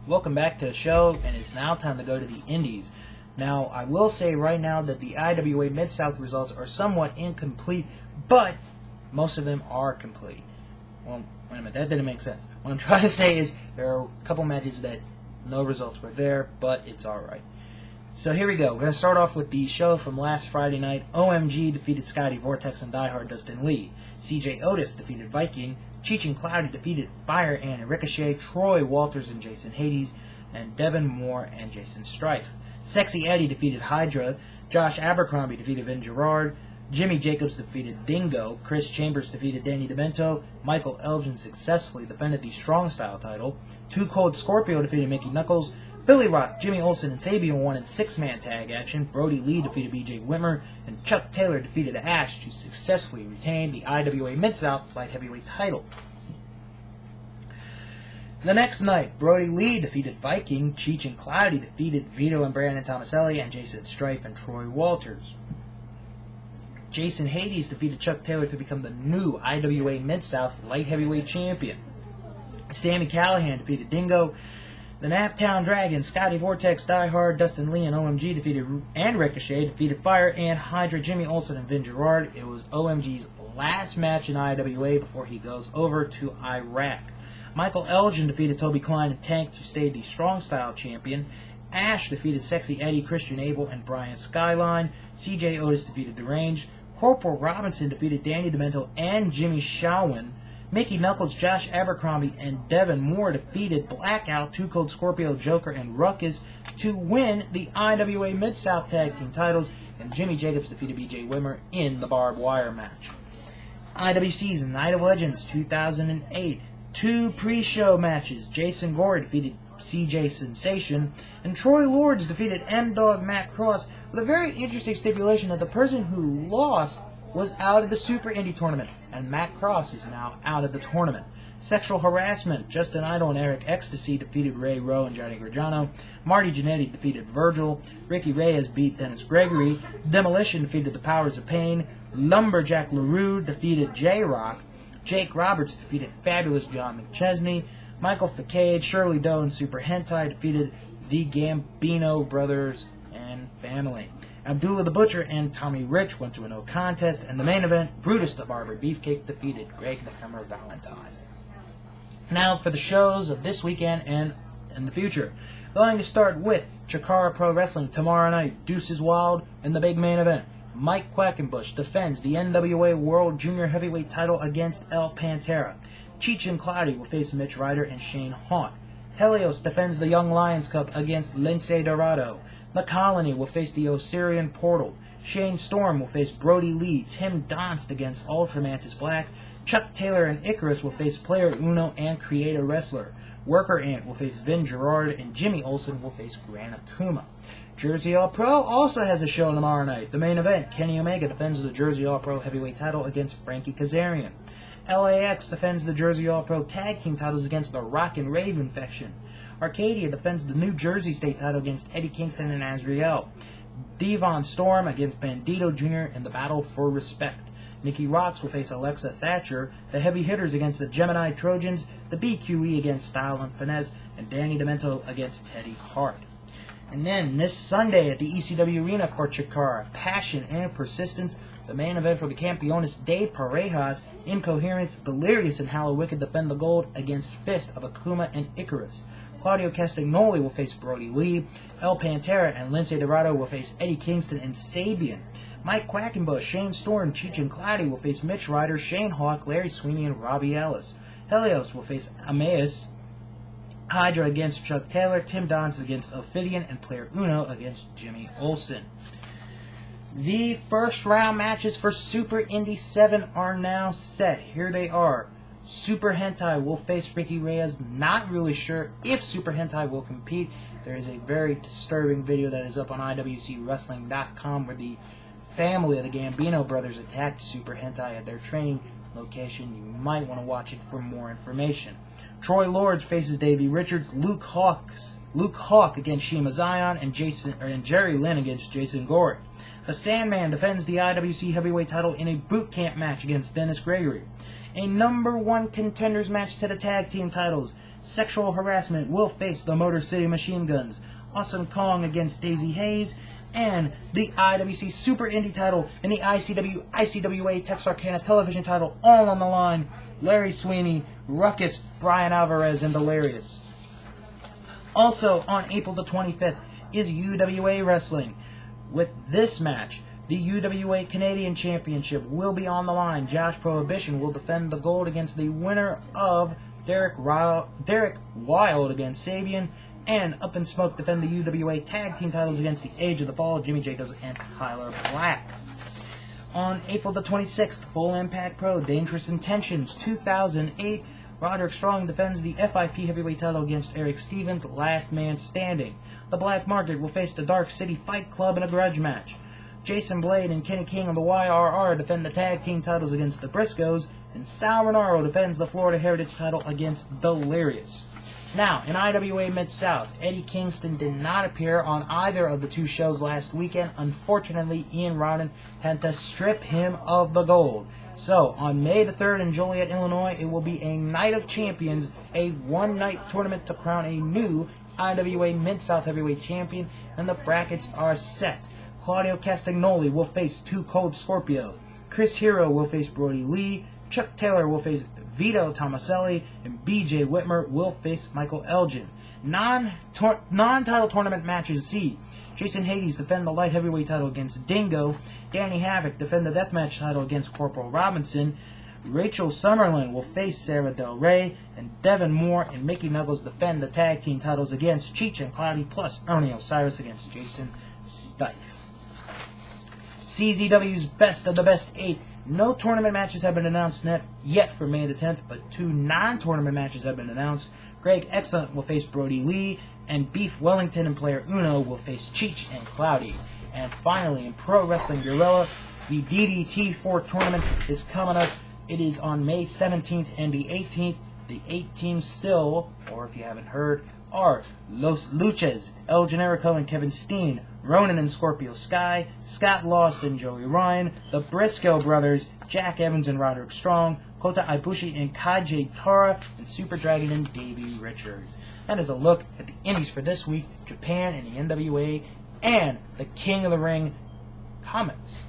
Welcome back to the show, and it's now time to go to the Indies. Now, I will say right now that the IWA Mid-South results are somewhat incomplete, but most of them are complete. Well, wait a minute, that didn't make sense. What I'm trying to say is there are a couple matches that no results were there, but it's alright. So here we go. We're going to start off with the show from last Friday night. OMG defeated Scotty Vortex and Diehard Dustin Lee. CJ Otis defeated Viking. Cheech and Cloudy defeated Fire and Ricochet. Troy Walters and Jason Hades. And Devin Moore and Jason Strife. Sexy Eddie defeated Hydra. Josh Abercrombie defeated Vin Gerard. Jimmy Jacobs defeated Dingo. Chris Chambers defeated Danny DeMento. Michael Elgin successfully defended the Strong Style title. Too Cold Scorpio defeated Mickey Knuckles. Billy Rock, Jimmy Olsen, and Sabian won in 6-man tag action. Brody Lee defeated BJ Whitmer, and Chuck Taylor defeated Ash to successfully retain the IWA Mid-South Light Heavyweight title. The next night, Brody Lee defeated Viking. Cheech and Cloudy defeated Vito and Brandon Tomaselli, and Jason Strife and Troy Walters. Jason Hades defeated Chuck Taylor to become the new IWA Mid-South Light Heavyweight Champion. Sami Callihan defeated Dingo. The Naptown Dragon, Scotty Vortex, Diehard, Dustin Lee, and OMG defeated and Ricochet defeated Fire and Hydra, Jimmy Olsen, and Vin Gerard. It was OMG's last match in IWA before he goes over to Iraq. Michael Elgin defeated Toby Klein and Tank to stay the Strong Style champion. Ash defeated Sexy Eddie, Christian Abel, and Brian Skyline. CJ Otis defeated The Range. Corporal Robinson defeated Danny DeMento and Jimmy Shawin. Mickey Knuckles, Josh Abercrombie, and Devin Moore defeated Blackout, Too Cold Scorpio, Joker, and Ruckus to win the IWA Mid-South Tag Team titles, and Jimmy Jacobs defeated BJ Whitmer in the barbed wire match. IWC's Night of Legends 2008. 2 pre-show matches. Jason Gore defeated CJ Sensation, and Troy Lords defeated M-Dog Matt Cross with a very interesting stipulation that the person who lost was out of the Super Indie Tournament, and Matt Cross is now out of the tournament. Sexual Harassment, Justin Idol and Eric Ecstasy defeated Ray Rowe and Johnny Gargano. Marty Jannetty defeated Virgil. Ricky Reyes beat Dennis Gregory. Demolition defeated the Powers of Pain. Lumberjack LaRue defeated J-Rock. Jake Roberts defeated Fabulous John McChesney. Michael Facade, Shirley Doe, and Super Hentai defeated the Gambino Brothers and family. Abdullah the Butcher and Tommy Rich went to a no contest, and the main event, Brutus the Barber Beefcake defeated Greg the Hammer Valentine. Now for the shows of this weekend and in the future. Going to start with Chikara Pro Wrestling tomorrow night. Deuces Wild in the big main event. Mike Quackenbush defends the NWA World Junior Heavyweight title against El Pantera. Cheech and Cloudy will face Mitch Ryder and Shane Hawk. Helios defends the Young Lions Cup against Lince Dorado. The Colony will face the Osirian Portal. Shane Storm will face Brody Lee. Tim Donst against Ultramantis Black. Chuck Taylor and Icarus will face Player Uno and Creator Wrestler. Worker Ant will face Vin Gerard, and Jimmy Olsen will face Gran Akuma. Jersey All Pro also has a show tomorrow night. The main event, Kenny Omega defends the Jersey All Pro Heavyweight title against Frankie Kazarian. LAX defends the Jersey All Pro Tag Team titles against the Rock and Rave Infection. Arcadia defends the New Jersey State title against Eddie Kingston and Azriel. Devon Storm against Bandito Jr. in the Battle for Respect. Nikki Rocks will face Alexa Thatcher. The Heavy Hitters against the Gemini Trojans. The BQE against Style and Finesse. And Danny DeMento against Teddy Hart. And then this Sunday at the ECW Arena for Chikara, Passion and Persistence. The main event for the Campeones de Parejas, Incoherence, Delirious, and Hallowicked defend the gold against Fist of Akuma and Icarus. Claudio Castagnoli will face Brody Lee. El Pantera and Lince Dorado will face Eddie Kingston and Sabian. Mike Quackenbush, Shane Storm, Cheech and Cloudy will face Mitch Ryder, Shane Hawk, Larry Sweeney, and Robbie Ellis. Helios will face Amaeus. Hydra against Chuck Taylor. Tim Donst against Ophidian, and Player Uno against Jimmy Olsen. The first round matches for Super Indy 7 are now set. Here they are. Super Hentai will face Ricky Reyes. Not really sure if Super Hentai will compete. There is a very disturbing video that is up on IWCWrestling.com where the family of the Gambino brothers attacked Super Hentai at their training location. You might want to watch it for more information. Troy Lords faces Davey Richards. Luke Hawk against Shima Zion, and Jerry Lynn against Jason Gore. The Sandman defends the IWC Heavyweight title in a boot camp match against Dennis Gregory. A number 1 contenders match to the tag team titles. Sexual Harassment will face the Motor City Machine Guns. Awesome Kong against Daisy Hayes. And the IWC Super Indie title and the ICWA Texarkana television title all on the line. Larry Sweeney, Ruckus, Brian Alvarez, and Delirious. Also on April the 25th is UWA Wrestling. With this match, the UWA Canadian Championship will be on the line. Josh Prohibition will defend the gold against the winner of Derek Wild against Sabian, and Up in Smoke defend the UWA Tag Team titles against the Age of the Fall, Jimmy Jacobs, and Tyler Black. On April the 26th, Full Impact Pro, Dangerous Intentions 2008, Roderick Strong defends the FIP Heavyweight title against Eric Stevens, Last Man Standing. The Black Market will face the Dark City Fight Club in a grudge match. Jason Blade and Kenny King of the YRR defend the Tag Team titles against the Briscoes, and Sal Renaro defends the Florida Heritage title against Delirious. Now, in IWA Mid-South, Eddie Kingston did not appear on either of the two shows last weekend. Unfortunately, Ian Rodden had to strip him of the gold. So, on May the 3rd in Joliet, Illinois, it will be a Night of Champions, a one-night tournament to crown a new IWA Mid-South Heavyweight Champion, and the brackets are set. Claudio Castagnoli will face Too Cold Scorpio. Chris Hero will face Brody Lee. Chuck Taylor will face Vito Tomaselli, and BJ Whitmer will face Michael Elgin. Non-title tournament matches see Jason Hades defend the light heavyweight title against Dingo. Danny Havoc defend the deathmatch title against Corporal Robinson. Rachel Summerlin will face Sarah Del Rey, and Devin Moore and Mickey Knuckles defend the tag team titles against Cheech and Cloudy, plus Ernie Osiris against Jason Stipe. CZW's Best of the Best 8. No tournament matches have been announced yet for May the 10th, but two non-tournament matches have been announced. Greg Excellent will face Brody Lee, and Beef Wellington and Player Uno will face Cheech and Cloudy. And finally, in Pro Wrestling Guerrilla, the DDT4 tournament is coming up. It is on May 17th and the 18th. The 8 teams still, or if you haven't heard, are Los Luchas, El Generico and Kevin Steen, Ronan and Scorpio Sky, Scott Lost and Joey Ryan, the Briscoe Brothers, Jack Evans and Roderick Strong, Kota Ibushi and Kaiji Tara, and Super Dragon and Davey Richards. That is a look at the indies for this week, Japan and the NWA, and the King of the Ring comments.